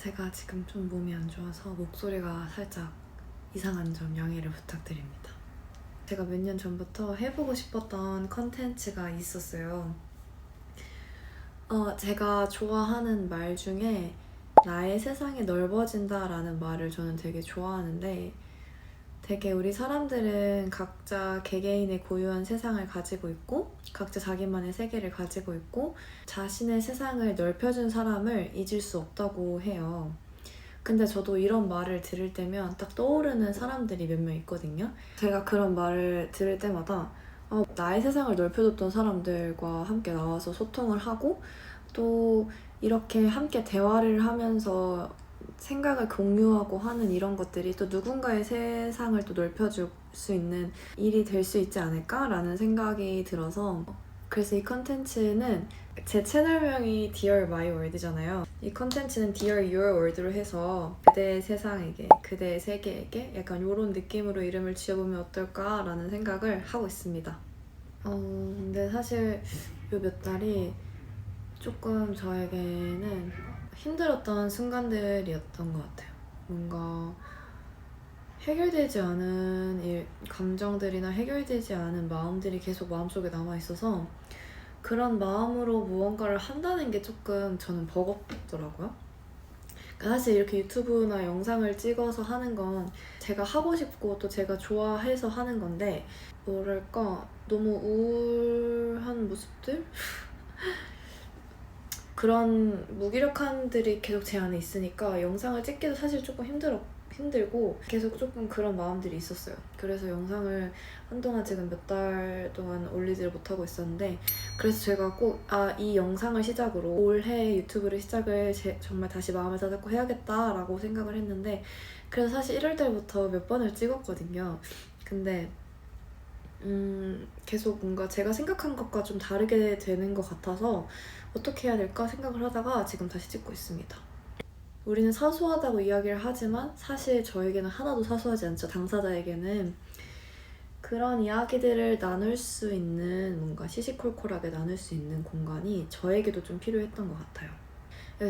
제가 지금 좀 몸이 안 좋아서 목소리가 살짝 이상한 점 양해를 부탁드립니다. 제가 몇 년 전부터 해보고 싶었던 컨텐츠가 있었어요. 제가 좋아하는 말 중에 나의 세상이 넓어진다 라는 말을 저는 되게 좋아하는데, 되게 우리 사람들은 각자 개개인의 고유한 세상을 가지고 있고 각자 자기만의 세계를 가지고 있고 자신의 세상을 넓혀준 사람을 잊을 수 없다고 해요. 근데 저도 이런 말을 들을 때면 딱 떠오르는 사람들이 몇 명 있거든요. 제가 그런 말을 들을 때마다 나의 세상을 넓혀줬던 사람들과 함께 나와서 소통을 하고 또 이렇게 함께 대화를 하면서 생각을 공유하고 하는 이런 것들이 또 누군가의 세상을 또 넓혀줄 수 있는 일이 될 수 있지 않을까라는 생각이 들어서, 그래서 이 컨텐츠는 제 채널명이 Dear My World잖아요. 이 컨텐츠는 Dear Your World로 해서 그대의 세상에게, 그대의 세계에게 약간 이런 느낌으로 이름을 지어보면 어떨까라는 생각을 하고 있습니다. 근데 사실 요 몇 달이 조금 저에게는 힘들었던 순간들이었던 것 같아요. 뭔가 해결되지 않은 감정들이나 해결되지 않은 마음들이 계속 마음속에 남아있어서 그런 마음으로 무언가를 한다는 게 조금 저는 버겁더라고요. 사실 이렇게 유튜브나 영상을 찍어서 하는 건 제가 하고 싶고 또 제가 좋아해서 하는 건데, 뭐랄까 너무 우울한 모습들? 그런 무기력함들이 계속 제 안에 있으니까 영상을 찍기도 사실 조금 힘들고 계속 조금 그런 마음들이 있었어요. 그래서 영상을 한동안 지금 몇 달 동안 올리지를 못하고 있었는데, 그래서 제가 꼭 이 영상을 시작으로 올해 유튜브를 시작을 정말 다시 마음을 다잡고 해야겠다라고 생각을 했는데, 그래서 사실 1월 달부터 몇 번을 찍었거든요. 근데 계속 뭔가 제가 생각한 것과 좀 다르게 되는 것 같아서 어떻게 해야 될까 생각을 하다가 지금 다시 찍고 있습니다. 우리는 사소하다고 이야기를 하지만 사실 저에게는 하나도 사소하지 않죠. 당사자에게는. 그런 이야기들을 나눌 수 있는, 뭔가 시시콜콜하게 나눌 수 있는 공간이 저에게도 좀 필요했던 것 같아요.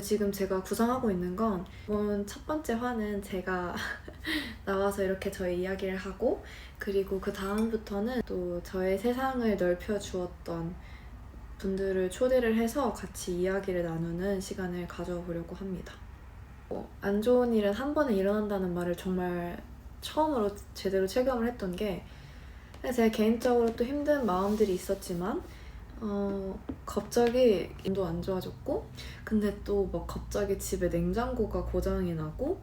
지금 제가 구상하고 있는 건, 이번 첫 번째 화는 제가 나와서 이렇게 저의 이야기를 하고, 그리고 그 다음부터는 또 저의 세상을 넓혀주었던 분들을 초대를 해서 같이 이야기를 나누는 시간을 가져보려고 합니다. 안 좋은 일은 한 번에 일어난다는 말을 정말 처음으로 제대로 체감을 했던 게, 제가 개인적으로 또 힘든 마음들이 있었지만 갑자기 일도 안 좋아졌고, 근데 또 막 갑자기 집에 냉장고가 고장이 나고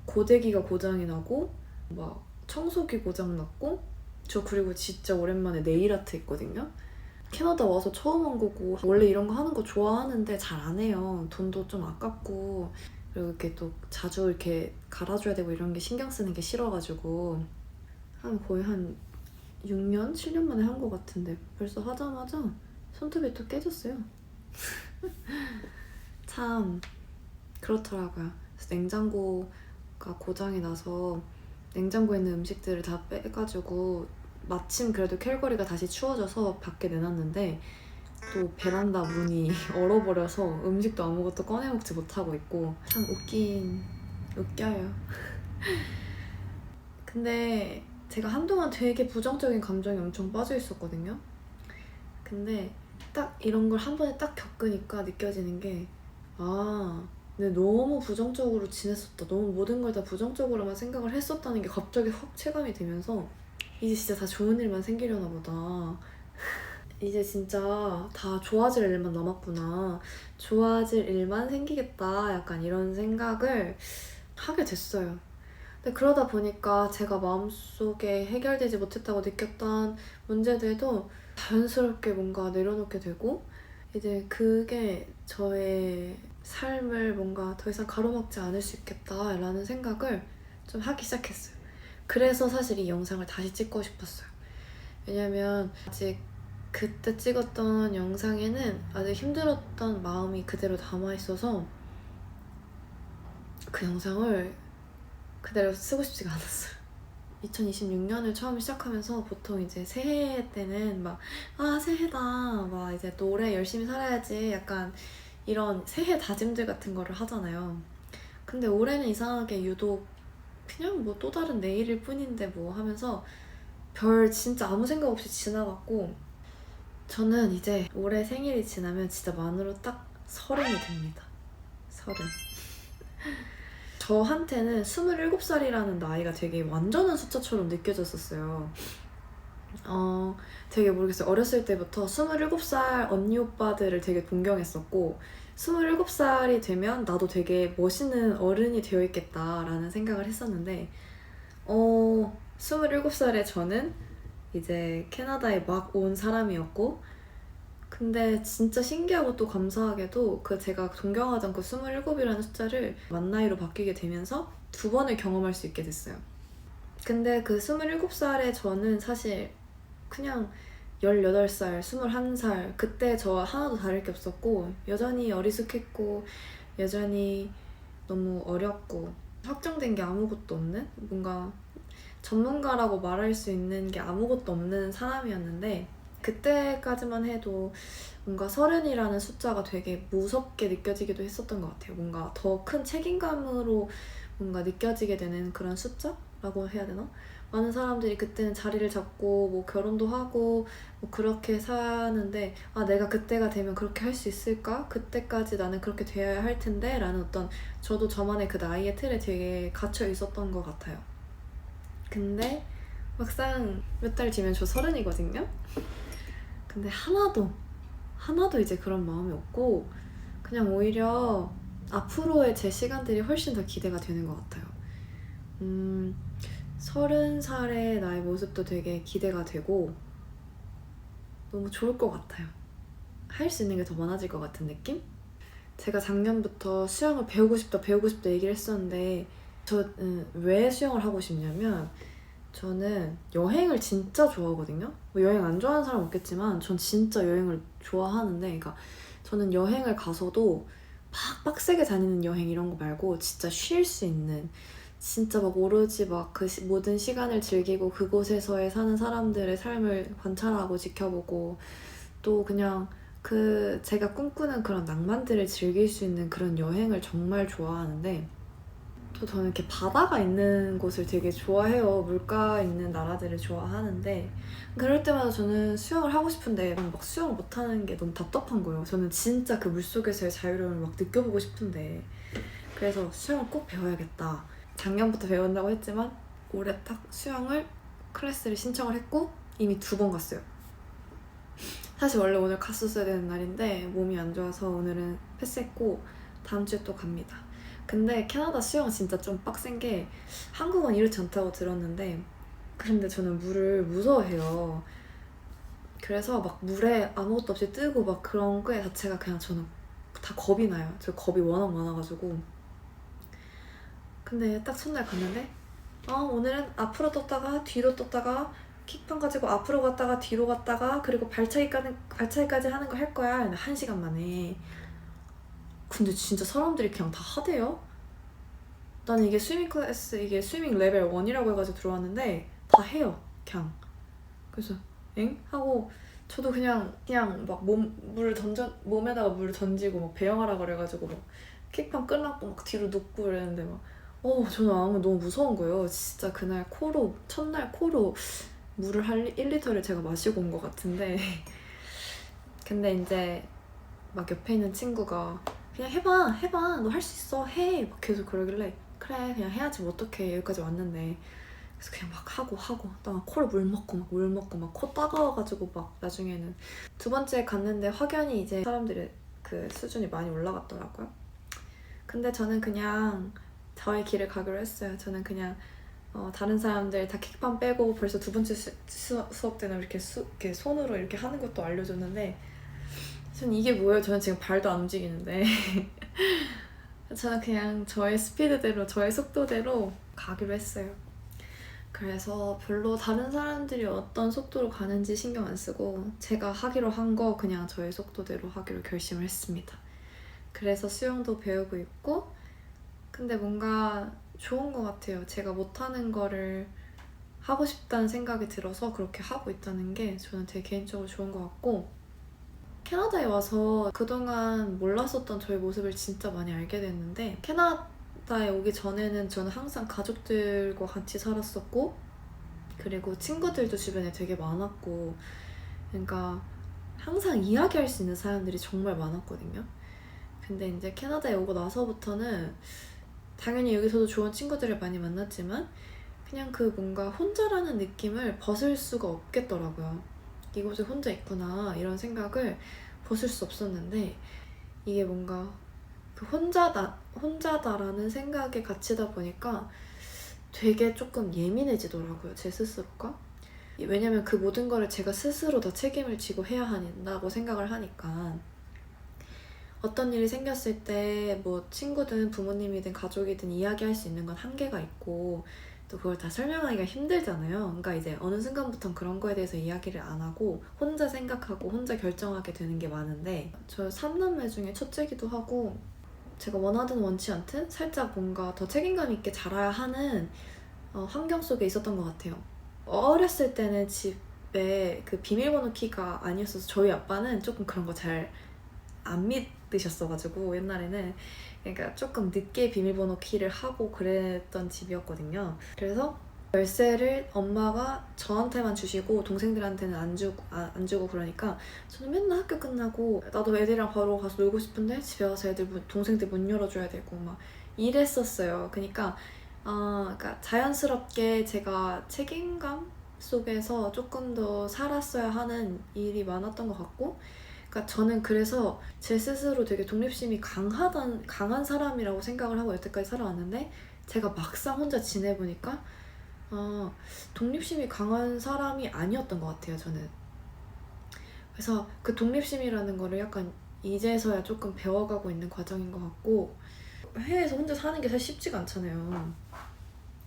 고데기가 고장이 나고 막 청소기 고장 났고, 저 그리고 진짜 오랜만에 네일 아트 했거든요. 캐나다 와서 처음 한 거고, 원래 이런 거 하는 거 좋아하는데 잘 안 해요. 돈도 좀 아깝고, 그리고 이렇게 또 자주 이렇게 갈아줘야 되고 이런 게 신경 쓰는 게 싫어가지고 거의 한 6년? 7년 만에 한 거 같은데 벌써 하자마자 손톱이 또 깨졌어요. 참 그렇더라고요. 그래서 냉장고가 고장이 나서 냉장고에 있는 음식들을 다 빼가지고 마침 그래도 캘거리가 다시 추워져서 밖에 내놨는데 또 베란다 문이 얼어버려서 음식도 아무것도 꺼내 먹지 못하고 있고, 참 웃겨요. 근데 제가 한동안 되게 부정적인 감정이 엄청 빠져 있었거든요. 근데 딱 이런 걸 한 번에 딱 겪으니까 느껴지는 게, 근데 너무 부정적으로 지냈었다, 너무 모든 걸 다 부정적으로만 생각을 했었다는 게 갑자기 확 체감이 되면서, 이제 진짜 다 좋은 일만 생기려나 보다. 이제 진짜 다 좋아질 일만 남았구나, 좋아질 일만 생기겠다, 약간 이런 생각을 하게 됐어요. 근데 그러다 보니까 제가 마음속에 해결되지 못했다고 느꼈던 문제들도 자연스럽게 뭔가 내려놓게 되고, 이제 그게 저의 삶을 뭔가 더 이상 가로막지 않을 수 있겠다라는 생각을 좀 하기 시작했어요. 그래서 사실 이 영상을 다시 찍고 싶었어요. 왜냐면 아직 그때 찍었던 영상에는 아직 힘들었던 마음이 그대로 남아있어서 그 영상을 그대로 쓰고 싶지가 않았어요. 2026년을 처음 시작하면서 보통 이제 새해 때는 막 새해다, 막 이제 또 올해 열심히 살아야지, 약간 이런 새해 다짐들 같은 거를 하잖아요. 근데 올해는 이상하게 유독 그냥 뭐 또 다른 내일일 뿐인데 뭐 하면서 별 진짜 아무 생각 없이 지나갔고, 저는 이제 올해 생일이 지나면 진짜 만으로 딱 30이 됩니다. 30. 저한테는 27살이라는 나이가 되게 완전한 숫자처럼 느껴졌었어요. 되게 모르겠어요. 어렸을 때부터 27살 언니 오빠들을 되게 존경했었고, 27살이 되면 나도 되게 멋있는 어른이 되어 있겠다라는 생각을 했었는데, 27살에 저는 이제 캐나다에 막 온 사람이었고, 근데 진짜 신기하고 또 감사하게도 그 제가 존경하던 그 27이라는 숫자를 만 나이로 바뀌게 되면서 두 번을 경험할 수 있게 됐어요. 근데 그 27살에 저는 사실 그냥 18살, 21살 그때 저와 하나도 다를 게 없었고, 여전히 어리숙했고 여전히 너무 어렸고 확정된 게 아무것도 없는, 뭔가 전문가라고 말할 수 있는 게 아무것도 없는 사람이었는데, 그때까지만 해도 뭔가 30이라는 숫자가 되게 무섭게 느껴지기도 했었던 것 같아요. 뭔가 더 큰 책임감으로 뭔가 느껴지게 되는 그런 숫자라고 해야 되나? 많은 사람들이 그때는 자리를 잡고 뭐 결혼도 하고 뭐 그렇게 사는데, 아 내가 그때가 되면 그렇게 할 수 있을까? 그때까지 나는 그렇게 되어야 할 텐데 라는 어떤, 저도 저만의 그 나이의 틀에 되게 갇혀 있었던 것 같아요. 근데 막상 몇 달 뒤면 저 30이거든요? 근데 하나도 이제 그런 마음이 없고, 그냥 오히려 앞으로의 제 시간들이 훨씬 더 기대가 되는 것 같아요. 30살의 나의 모습도 되게 기대가 되고 너무 좋을 것 같아요. 할 수 있는 게 더 많아질 것 같은 느낌? 제가 작년부터 수영을 배우고 싶다 얘기를 했었는데, 저는 왜 수영을 하고 싶냐면, 저는 여행을 진짜 좋아하거든요. 뭐 여행 안 좋아하는 사람 없겠지만 전 진짜 여행을 좋아하는데, 그러니까 저는 여행을 가서도 막 빡세게 다니는 여행 이런 거 말고 진짜 쉴 수 있는, 진짜 막 오로지 막 그 모든 시간을 즐기고 그곳에서의 사는 사람들의 삶을 관찰하고 지켜보고, 또 그냥 그 제가 꿈꾸는 그런 낭만들을 즐길 수 있는 그런 여행을 정말 좋아하는데, 또 저는 이렇게 바다가 있는 곳을 되게 좋아해요. 물가 있는 나라들을 좋아하는데, 그럴 때마다 저는 수영을 하고 싶은데 막 수영을 못하는 게 너무 답답한 거예요. 저는 진짜 그 물속에서의 자유로움을 막 느껴보고 싶은데, 그래서 수영을 꼭 배워야겠다. 작년부터 배운다고 했지만 올해 딱 수영을 클래스를 신청을 했고 이미 2번 갔어요. 사실 원래 오늘 갔었어야 되는 날인데 몸이 안 좋아서 오늘은 패스했고 다음 주에 또 갑니다. 근데 캐나다 수영은 진짜 좀 빡센 게, 한국은 이렇지 않다고 들었는데 근데 저는 물을 무서워해요. 그래서 막 물에 아무것도 없이 뜨고 막 그런 거 자체가 그냥 저는 다 겁이 나요. 저 겁이 워낙 많아가지고. 근데 딱 첫날 갔는데 오늘은 앞으로 떴다가 뒤로 떴다가 킥판 가지고 앞으로 갔다가 뒤로 갔다가 그리고 발차기까지 하는 거 할 거야. 1시간 만에. 근데 진짜 사람들이 그냥 다 하대요. 나는 이게 스위밍 클래스, 이게 스위밍 레벨 1이라고 해가지고 들어왔는데 다 해요, 그냥. 그래서 엥? 하고 저도 그냥 막 몸에다가 물을 던지고 막 배영하라 그래가지고 막 킥판 끝났고 막 뒤로 눕고 그랬는데 막 저는 너무 무서운 거예요. 진짜 그날 첫날 코로 물을 한 1리터를 제가 마시고 온 것 같은데 근데 이제 막 옆에 있는 친구가 그냥 해봐 너 할 수 있어 해 막 계속 그러길래, 그래 그냥 해야지 뭐 어떡해 여기까지 왔는데. 그래서 그냥 막 하고 나 코로 물 먹고 막 코 따가워가지고 막 나중에는 2번째 갔는데 확연히 이제 사람들의 그 수준이 많이 올라갔더라고요. 근데 저는 그냥 저의 길을 가기로 했어요. 저는 그냥 다른 사람들 다 킥판 빼고 벌써 2번째 수업 때는 이렇게 손으로 이렇게 하는 것도 알려줬는데, 전 이게 뭐예요? 저는 지금 발도 안 움직이는데 저는 그냥 저의 스피드대로 저의 속도대로 가기로 했어요. 그래서 별로 다른 사람들이 어떤 속도로 가는지 신경 안 쓰고 제가 하기로 한 거 그냥 저의 속도대로 하기로 결심을 했습니다. 그래서 수영도 배우고 있고, 근데 뭔가 좋은 것 같아요. 제가 못하는 거를 하고 싶다는 생각이 들어서 그렇게 하고 있다는 게 저는 되게 개인적으로 좋은 것 같고, 캐나다에 와서 그동안 몰랐었던 저의 모습을 진짜 많이 알게 됐는데, 캐나다에 오기 전에는 저는 항상 가족들과 같이 살았었고, 그리고 친구들도 주변에 되게 많았고, 그러니까 항상 이야기할 수 있는 사람들이 정말 많았거든요. 근데 이제 캐나다에 오고 나서부터는 당연히 여기서도 좋은 친구들을 많이 만났지만 그냥 그 뭔가 혼자라는 느낌을 벗을 수가 없겠더라고요. 이곳에 혼자 있구나 이런 생각을 벗을 수 없었는데, 이게 뭔가 그 혼자다라는 생각에 갇히다 보니까 되게 조금 예민해지더라고요, 제 스스로가. 왜냐면 그 모든 거를 제가 스스로 다 책임을 지고 해야 한다고 생각을 하니까, 어떤 일이 생겼을 때 뭐 친구든 부모님이든 가족이든 이야기할 수 있는 건 한계가 있고, 또 그걸 다 설명하기가 힘들잖아요. 그러니까 이제 어느 순간부터는 그런 거에 대해서 이야기를 안 하고 혼자 생각하고 혼자 결정하게 되는 게 많은데, 저 3남매 중에 첫째기도 하고 제가 원하든 원치 않든 살짝 뭔가 더 책임감 있게 자라야 하는 환경 속에 있었던 것 같아요. 어렸을 때는 집에 그 비밀번호 키가 아니었어서 저희 아빠는 조금 그런 거 잘 안 믿으셨어가지고 옛날에는, 그러니까 조금 늦게 비밀번호 키를 하고 그랬던 집이었거든요. 그래서 열쇠를 엄마가 저한테만 주시고 동생들한테는 안 주고 그러니까 저는 맨날 학교 끝나고 나도 애들이랑 바로 가서 놀고 싶은데 집에 가서 동생들 문 열어줘야 되고 막 이랬었어요. 그러니까 자연스럽게 제가 책임감 속에서 조금 더 살았어야 하는 일이 많았던 것 같고, 그러니까 저는 그래서 제 스스로 되게 독립심이 강한 사람이라고 생각을 하고 여태까지 살아왔는데, 제가 막상 혼자 지내보니까 독립심이 강한 사람이 아니었던 것 같아요, 저는. 그래서 그 독립심이라는 거를 약간 이제서야 조금 배워가고 있는 과정인 것 같고, 해외에서 혼자 사는 게 사실 쉽지가 않잖아요.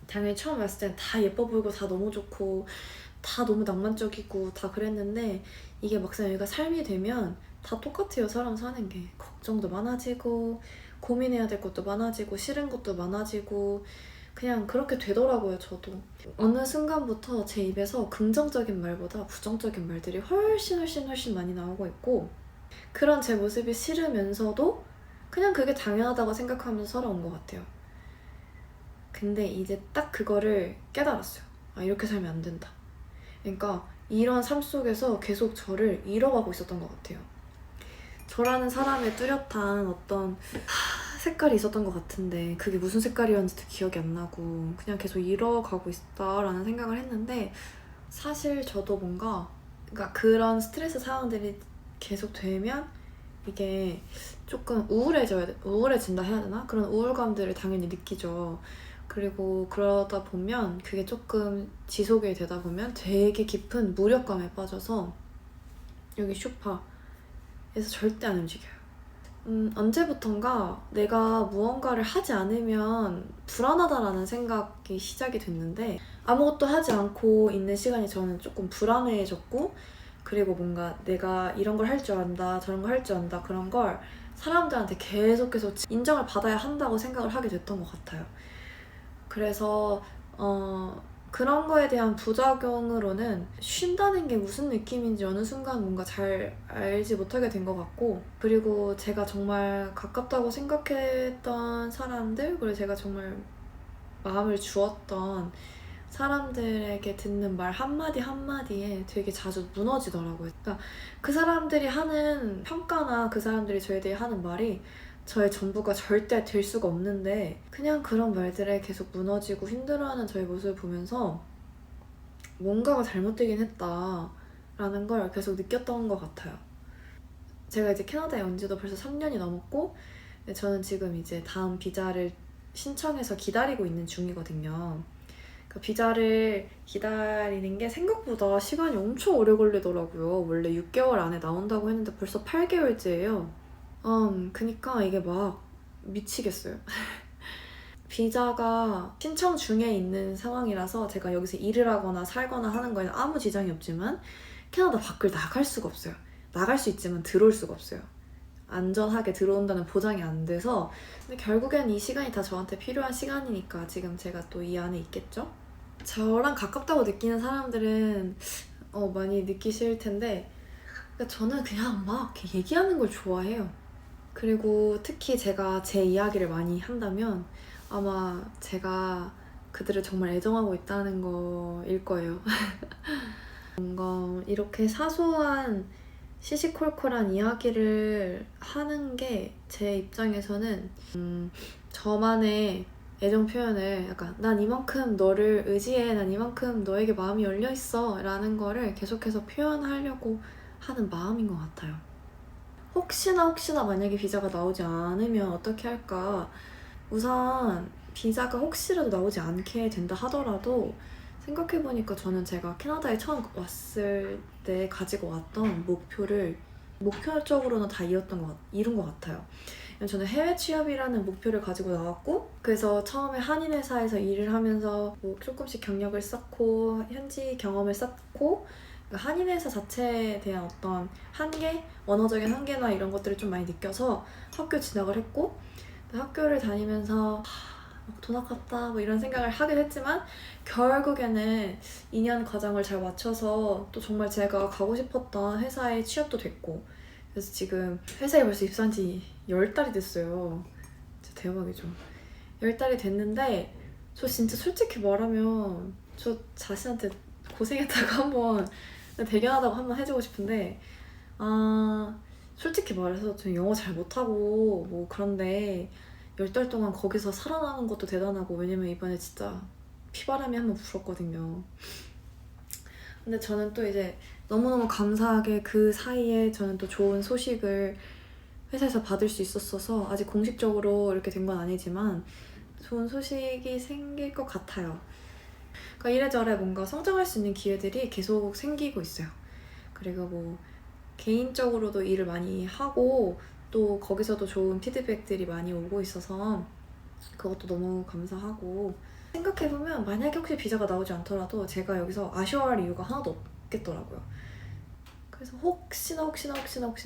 당연히 처음 왔을 땐 다 예뻐 보이고 다 너무 좋고 다 너무 낭만적이고 다 그랬는데, 이게 막상 여기가 삶이 되면 다 똑같아요. 사람 사는 게 걱정도 많아지고 고민해야 될 것도 많아지고 싫은 것도 많아지고 그냥 그렇게 되더라고요. 저도 어느 순간부터 제 입에서 긍정적인 말보다 부정적인 말들이 훨씬 많이 나오고 있고, 그런 제 모습이 싫으면서도 그냥 그게 당연하다고 생각하면서 살아온 것 같아요. 근데 이제 딱 그거를 깨달았어요. 아, 이렇게 살면 안 된다. 그러니까 이런 삶 속에서 계속 저를 잃어가고 있었던 것 같아요. 저라는 사람의 뚜렷한 어떤 색깔이 있었던 것 같은데 그게 무슨 색깔이었는지도 기억이 안 나고 그냥 계속 잃어가고 있다라는 생각을 했는데, 사실 저도 뭔가 그러니까 그런 스트레스 상황들이 계속 되면 이게 조금 우울해진다 해야 되나? 그런 우울감들을 당연히 느끼죠. 그리고 그러다 보면 그게 조금 지속이 되다 보면 되게 깊은 무력감에 빠져서 여기 소파에서 절대 안 움직여요. 언제부턴가 내가 무언가를 하지 않으면 불안하다라는 생각이 시작이 됐는데, 아무것도 하지 않고 있는 시간이 저는 조금 불안해졌고, 그리고 뭔가 내가 이런 걸 할 줄 안다 저런 걸 할 줄 안다 그런 걸 사람들한테 계속해서 인정을 받아야 한다고 생각을 하게 됐던 것 같아요. 그래서 그런 거에 대한 부작용으로는 쉰다는 게 무슨 느낌인지 어느 순간 뭔가 잘 알지 못하게 된 것 같고, 그리고 제가 정말 가깝다고 생각했던 사람들, 그리고 제가 정말 마음을 주었던 사람들에게 듣는 말 한마디 한마디에 되게 자주 무너지더라고요. 그러니까 그 사람들이 하는 평가나 그 사람들이 저에 대해 하는 말이 저의 전부가 절대 될 수가 없는데, 그냥 그런 말들에 계속 무너지고 힘들어하는 저의 모습을 보면서 뭔가가 잘못되긴 했다라는 걸 계속 느꼈던 것 같아요. 제가 이제 캐나다에 온 지도 벌써 3년이 넘었고, 저는 지금 이제 다음 비자를 신청해서 기다리고 있는 중이거든요. 그 비자를 기다리는 게 생각보다 시간이 엄청 오래 걸리더라고요. 원래 6개월 안에 나온다고 했는데 벌써 8개월째예요. 그니까 이게 막 미치겠어요. 비자가 신청 중에 있는 상황이라서 제가 여기서 일을 하거나 살거나 하는 거에는 아무 지장이 없지만 캐나다 밖을 나갈 수가 없어요. 나갈 수 있지만 들어올 수가 없어요. 안전하게 들어온다는 보장이 안 돼서. 근데 결국엔 이 시간이 다 저한테 필요한 시간이니까 지금 제가 또 이 안에 있겠죠? 저랑 가깝다고 느끼는 사람들은 많이 느끼실 텐데, 그러니까 저는 그냥 막 이렇게 얘기하는 걸 좋아해요. 그리고 특히 제가 제 이야기를 많이 한다면 아마 제가 그들을 정말 애정하고 있다는 거일 거예요. 뭔가 이렇게 사소한 시시콜콜한 이야기를 하는 게 제 입장에서는 저만의 애정 표현을 약간 난 이만큼 너를 의지해, 난 이만큼 너에게 마음이 열려있어 라는 거를 계속해서 표현하려고 하는 마음인 것 같아요. 혹시나 만약에 비자가 나오지 않으면 어떻게 할까? 우선 비자가 혹시라도 나오지 않게 된다 하더라도 생각해보니까 저는 제가 캐나다에 처음 왔을 때 가지고 왔던 목표를 목표적으로는 다 이룬 것 같아요. 저는 해외 취업이라는 목표를 가지고 나왔고, 그래서 처음에 한인 회사에서 일을 하면서 뭐 조금씩 경력을 쌓고 현지 경험을 쌓고, 한인 회사 자체에 대한 어떤 한계, 언어적인 한계나 이런 것들을 좀 많이 느껴서 학교 진학을 했고, 학교를 다니면서 돈 아깝다 뭐 이런 생각을 하긴 했지만 결국에는 2년 과정을 잘 마쳐서 또 정말 제가 가고 싶었던 회사에 취업도 됐고, 그래서 지금 회사에 벌써 입사한 지 10달이 됐어요. 진짜 대박이죠. 10달이 됐는데 저 진짜 솔직히 말하면 저 자신한테 고생했다고 한번 대견하다고 한번 해주고 싶은데, 솔직히 말해서 저 영어 잘 못하고 뭐 그런데 10달 동안 거기서 살아남은 것도 대단하고, 왜냐면 이번에 진짜 피바람이 한번 불었거든요. 근데 저는 또 이제 너무너무 감사하게 그 사이에 저는 또 좋은 소식을 회사에서 받을 수 있었어서, 아직 공식적으로 이렇게 된 건 아니지만 좋은 소식이 생길 것 같아요. 그러니까 이래저래 뭔가 성장할 수 있는 기회들이 계속 생기고 있어요. 그리고 뭐 개인적으로도 일을 많이 하고 또 거기서도 좋은 피드백들이 많이 오고 있어서 그것도 너무 감사하고, 생각해보면 만약에 혹시 비자가 나오지 않더라도 제가 여기서 아쉬워할 이유가 하나도 없겠더라고요. 그래서 혹시나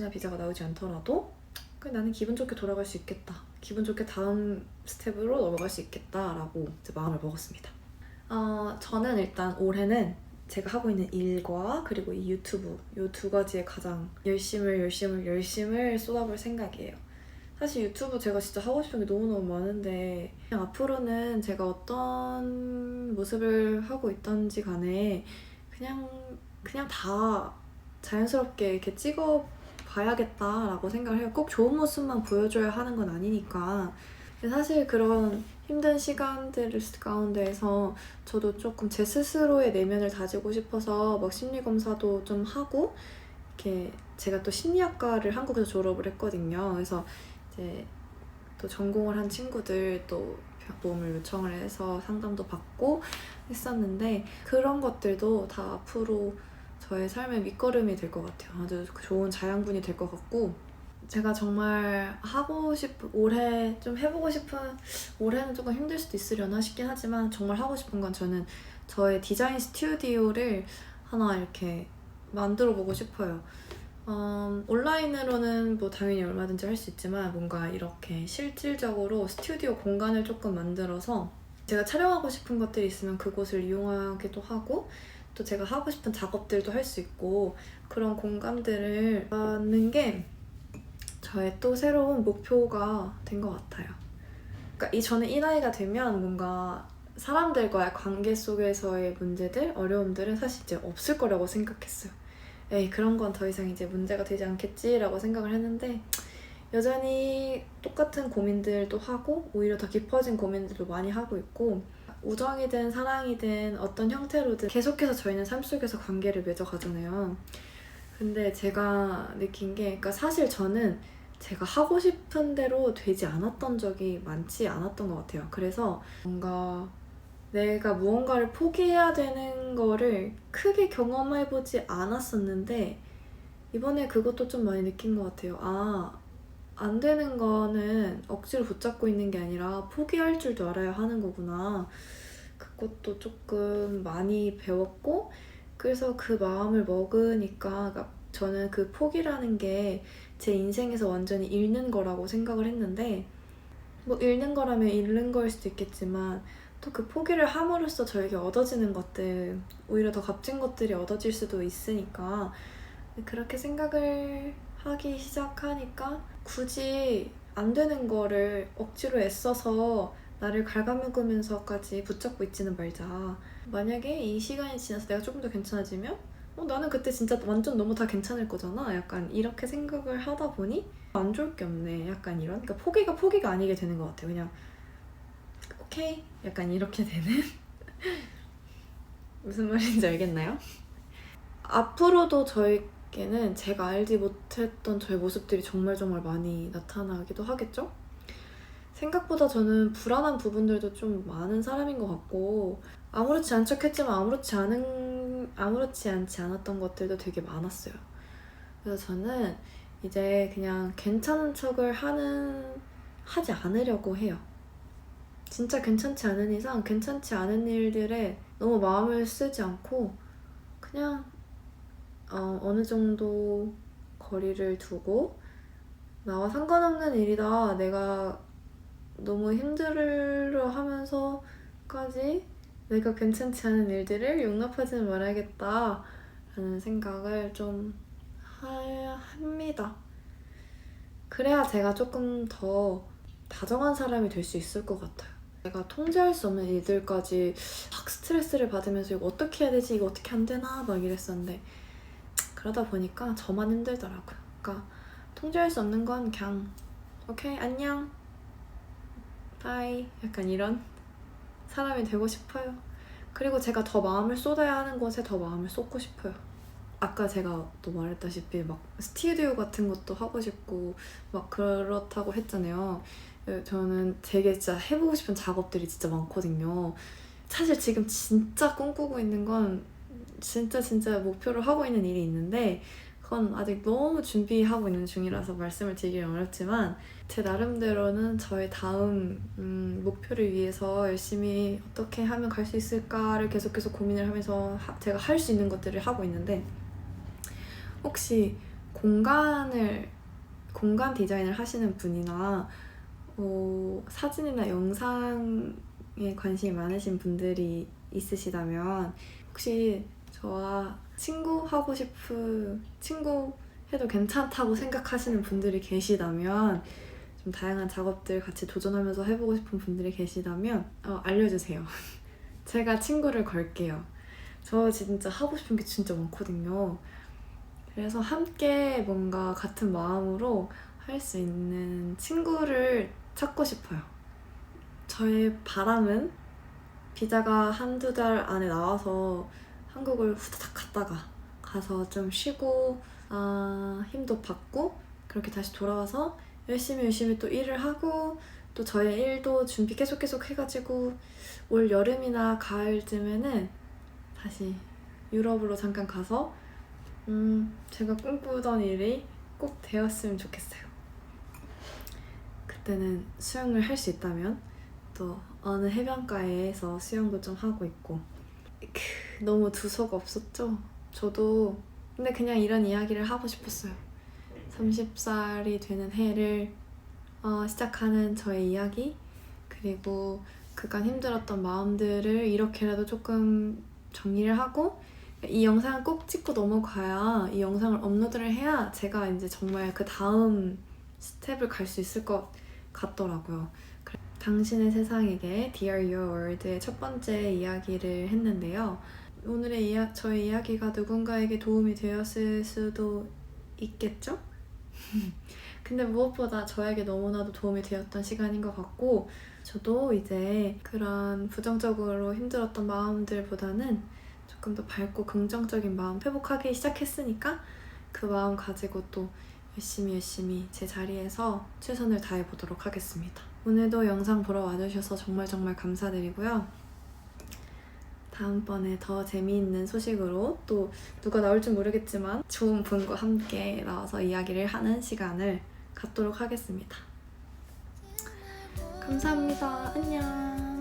비자가 나오지 않더라도 그냥 나는 기분 좋게 돌아갈 수 있겠다, 기분 좋게 다음 스텝으로 넘어갈 수 있겠다라고 이제 마음을 먹었습니다. 저는 일단 올해는 제가 하고 있는 일과 그리고 이 유튜브, 이 두 가지에 가장 열심을 쏟아볼 생각이에요. 사실 유튜브 제가 진짜 하고 싶은 게 너무너무 많은데, 그냥 앞으로는 제가 어떤 모습을 하고 있던지 간에 그냥 다 자연스럽게 이렇게 찍어 봐야겠다라고 생각을 해요. 꼭 좋은 모습만 보여줘야 하는 건 아니니까. 근데 사실 그런 힘든 시간들 가운데에서 저도 조금 제 스스로의 내면을 다지고 싶어서 막 심리검사도 좀 하고, 이렇게 제가 또 심리학과를 한국에서 졸업을 했거든요. 그래서 이제 또 전공을 한 친구들 또 도움을 요청을 해서 상담도 받고 했었는데, 그런 것들도 다 앞으로 저의 삶의 밑거름이 될 것 같아요. 아주 좋은 자양분이 될 것 같고, 제가 정말 하고 싶은, 올해 좀 해보고 싶은, 올해는 조금 힘들 수도 있으려나 싶긴 하지만 정말 하고 싶은 건, 저는 저의 디자인 스튜디오를 하나 이렇게 만들어 보고 싶어요. 온라인으로는 뭐 당연히 얼마든지 할 수 있지만 뭔가 이렇게 실질적으로 스튜디오 공간을 조금 만들어서 제가 촬영하고 싶은 것들이 있으면 그곳을 이용하기도 하고, 또 제가 하고 싶은 작업들도 할 수 있고, 그런 공간들을 갖는 게 저의 또 새로운 목표가 된 것 같아요. 그러니까 저는 이 나이가 되면 뭔가 사람들과의 관계 속에서의 문제들, 어려움들은 사실 이제 없을 거라고 생각했어요. 에이, 그런 건 더 이상 이제 문제가 되지 않겠지라고 생각을 했는데, 여전히 똑같은 고민들도 하고 오히려 더 깊어진 고민들도 많이 하고 있고, 우정이든 사랑이든 어떤 형태로든 계속해서 저희는 삶 속에서 관계를 맺어가잖아요. 근데 제가 느낀 게, 그러니까 사실 저는 제가 하고 싶은 대로 되지 않았던 적이 많지 않았던 것 같아요. 그래서 뭔가 내가 무언가를 포기해야 되는 거를 크게 경험해보지 않았었는데, 이번에 그것도 좀 많이 느낀 것 같아요. 안 되는 거는 억지로 붙잡고 있는 게 아니라 포기할 줄도 알아야 하는 거구나. 그것도 조금 많이 배웠고, 그래서 그 마음을 먹으니까, 그러니까 저는 그 포기라는 게 제 인생에서 완전히 잃는 거라고 생각을 했는데, 뭐 잃는 거라면 잃는 거일 수도 있겠지만 또 그 포기를 함으로써 저에게 얻어지는 것들, 오히려 더 값진 것들이 얻어질 수도 있으니까, 그렇게 생각을 하기 시작하니까 굳이 안 되는 거를 억지로 애써서 나를 갉아먹으면서까지 붙잡고 있지는 말자. 만약에 이 시간이 지나서 내가 조금 더 괜찮아지면 나는 그때 진짜 완전 너무 다 괜찮을 거잖아. 약간 이렇게 생각을 하다 보니 안 좋을 게 없네. 약간 이런. 그러니까 포기가 아니게 되는 것 같아. 그냥 오케이. 약간 이렇게 되는. 무슨 말인지 알겠나요? 앞으로도 저에게는 제가 알지 못했던 저의 모습들이 정말 많이 나타나기도 하겠죠? 생각보다 저는 불안한 부분들도 좀 많은 사람인 것 같고 아무렇지 않은 척했지만 아무렇지 않지 않았던 것들도 되게 많았어요. 그래서 저는 이제 그냥 괜찮은 척을 하지 않으려고 해요. 진짜 괜찮지 않은 이상 괜찮지 않은 일들에 너무 마음을 쓰지 않고 그냥 어느 정도 거리를 두고 나와 상관없는 일이다. 내가 너무 힘들어 하면서까지 내가 괜찮지 않은 일들을 용납하지는 말아야겠다 라는 생각을 좀 합니다. 그래야 제가 조금 더 다정한 사람이 될 수 있을 것 같아요. 내가 통제할 수 없는 일들까지 막 스트레스를 받으면서 이거 어떻게 해야 되지? 이거 어떻게 안 되나? 막 이랬었는데 그러다 보니까 저만 힘들더라고요. 그러니까 통제할 수 없는 건 그냥 오케이 안녕 바이 약간 이런 사람이 되고 싶어요. 그리고 제가 더 마음을 쏟아야 하는 것에 더 마음을 쏟고 싶어요. 아까 제가 또 말했다시피 막 스튜디오 같은 것도 하고 싶고 막 그렇다고 했잖아요. 저는 되게 진짜 해보고 싶은 작업들이 진짜 많거든요. 사실 지금 진짜 꿈꾸고 있는 건 진짜 목표로 하고 있는 일이 있는데 그건 아직 너무 준비하고 있는 중이라서 말씀을 드리기 어렵지만 제 나름대로는 저의 다음 목표를 위해서 열심히 어떻게 하면 갈 수 있을까를 계속 고민을 하면서 제가 할 수 있는 것들을 하고 있는데 혹시 공간 디자인을 하시는 분이나 사진이나 영상에 관심이 많으신 분들이 있으시다면 혹시 저와 친구 해도 괜찮다고 생각하시는 분들이 계시다면 좀 다양한 작업들 같이 도전하면서 해보고 싶은 분들이 계시다면 알려주세요. 제가 친구를 걸게요. 저 진짜 하고 싶은 게 진짜 많거든요. 그래서 함께 뭔가 같은 마음으로 할 수 있는 친구를 찾고 싶어요. 저의 바람은 비자가 한두 달 안에 나와서 한국을 후다닥 갔다가 가서 좀 쉬고 힘도 받고 그렇게 다시 돌아와서 열심히 또 일을 하고 또 저의 일도 준비 계속 해가지고 올 여름이나 가을쯤에는 다시 유럽으로 잠깐 가서 제가 꿈꾸던 일이 꼭 되었으면 좋겠어요. 그때는 수영을 할 수 있다면 또 어느 해변가에서 수영도 좀 하고 있고 너무 두서가 없었죠? 저도 근데 그냥 이런 이야기를 하고 싶었어요. 30살이 되는 해를 시작하는 저의 이야기 그리고 그간 힘들었던 마음들을 이렇게라도 조금 정리를 하고 이 영상을 꼭 찍고 넘어가야 이 영상을 업로드를 해야 제가 이제 정말 그 다음 스텝을 갈 수 있을 것 같더라고요. 당신의 세상에게 Dear Your World의 첫 번째 이야기를 했는데요. 오늘의 저의 이야기가 누군가에게 도움이 되었을 수도 있겠죠? 근데 무엇보다 저에게 너무나도 도움이 되었던 시간인 것 같고 저도 이제 그런 부정적으로 힘들었던 마음들보다는 조금 더 밝고 긍정적인 마음 회복하기 시작했으니까 그 마음 가지고 또 열심히 제 자리에서 최선을 다해보도록 하겠습니다. 오늘도 영상 보러 와주셔서 정말 감사드리고요. 다음번에 더 재미있는 소식으로 또 누가 나올지 모르겠지만 좋은 분과 함께 나와서 이야기를 하는 시간을 갖도록 하겠습니다. 감사합니다. 안녕.